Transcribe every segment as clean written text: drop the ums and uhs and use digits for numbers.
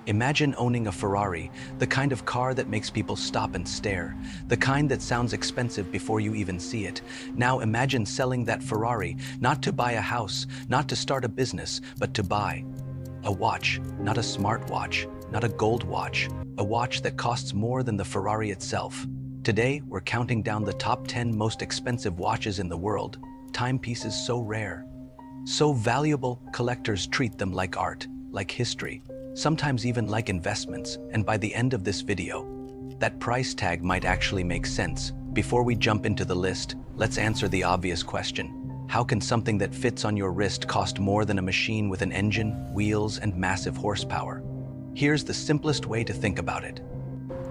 Imagine owning a Ferrari, the kind of car that makes people stop and stare, the kind that sounds expensive before you even see it. Now imagine selling that Ferrari, not to buy a house, not to start a business, but to buy a watch, not a smartwatch, not a gold watch, a watch that costs more than the Ferrari itself. Today, we're counting down the top 10 most expensive watches in the world. Timepieces so rare, so valuable, collectors treat them like art, like history, sometimes even like investments. And by the end of this video, that price tag might actually make sense. Before we jump into the list, let's answer the obvious question. How can something that fits on your wrist cost more than a machine with an engine, wheels, and massive horsepower? Here's the simplest way to think about it.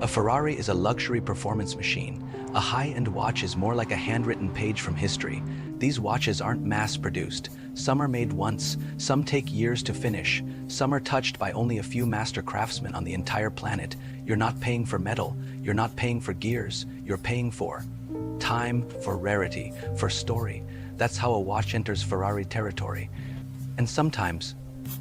A Ferrari is a luxury performance machine. A high-end watch is more like a handwritten page from history. These watches aren't mass-produced. Some are made once, some take years to finish, some are touched by only a few master craftsmen on the entire planet. You're not paying for metal, you're not paying for gears, you're paying for time, for rarity, for story. That's how a watch enters Ferrari territory. And sometimes,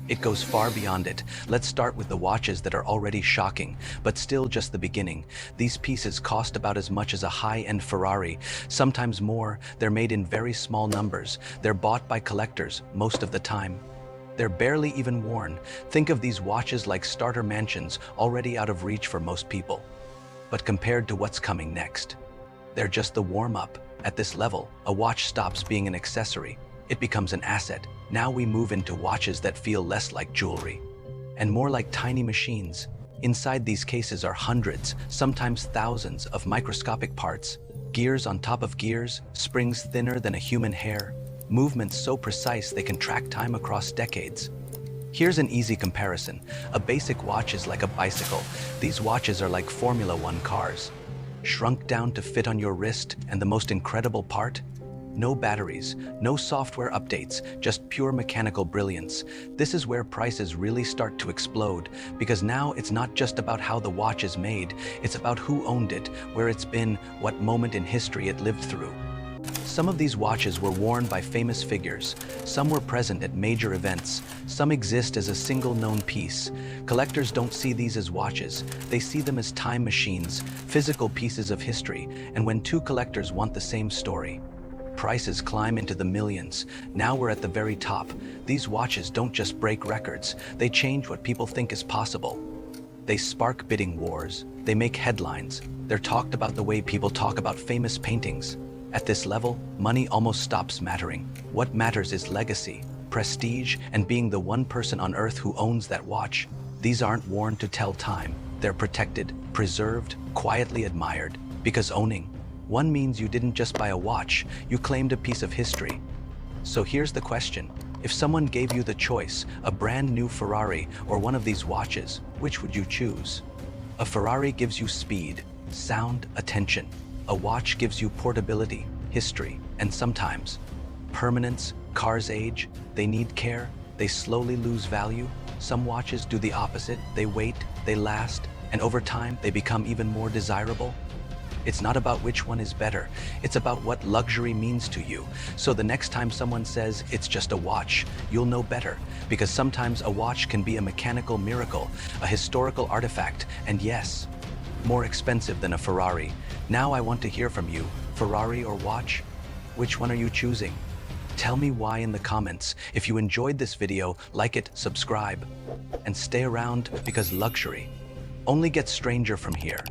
it goes far beyond it. Let's start with the watches that are already shocking, but still just the beginning. These pieces cost about as much as a high-end Ferrari, sometimes more. They're made in very small numbers. They're bought by collectors most of the time. They're barely even worn. Think of these watches like starter mansions, already out of reach for most people. But compared to what's coming next, they're just the warm-up. At this level, a watch stops being an accessory. It becomes an asset. Now we move into watches that feel less like jewelry and more like tiny machines. Inside these cases are hundreds, sometimes thousands of microscopic parts, gears on top of gears, springs thinner than a human hair, movements so precise they can track time across decades. Here's an easy comparison. A basic watch is like a bicycle. These watches are like Formula One cars, shrunk down to fit on your wrist, and the most incredible part? No batteries, no software updates, just pure mechanical brilliance. This is where prices really start to explode, because now it's not just about how the watch is made, it's about who owned it, where it's been, what moment in history it lived through. Some of these watches were worn by famous figures, some were present at major events, some exist as a single known piece. Collectors don't see these as watches, they see them as time machines, physical pieces of history, and when two collectors want the same story, prices climb into the millions. Now we're at the very top. These watches don't just break records, they change what people think is possible. They spark bidding wars, they make headlines, they're talked about the way people talk about famous paintings. At this level, money almost stops mattering. What matters is legacy, prestige, and being the one person on earth who owns that watch. These aren't worn to tell time, they're protected, preserved, quietly admired, because owning one means you didn't just buy a watch, you claimed a piece of history. So here's the question. If someone gave you the choice, a brand new Ferrari or one of these watches, which would you choose? A Ferrari gives you speed, sound, attention. A watch gives you portability, history, and sometimes permanence. Cars age, they need care, they slowly lose value. Some watches do the opposite, they wait, they last, and over time they become even more desirable. It's not about which one is better, it's about what luxury means to you. So the next time someone says it's just a watch, you'll know better, because sometimes a watch can be a mechanical miracle, a historical artifact, and yes, more expensive than a Ferrari. Now I want to hear from you. Ferrari or watch? Which one are you choosing? Tell me why in the comments. If you enjoyed this video, like it, subscribe, and stay around, because luxury only gets stranger from here.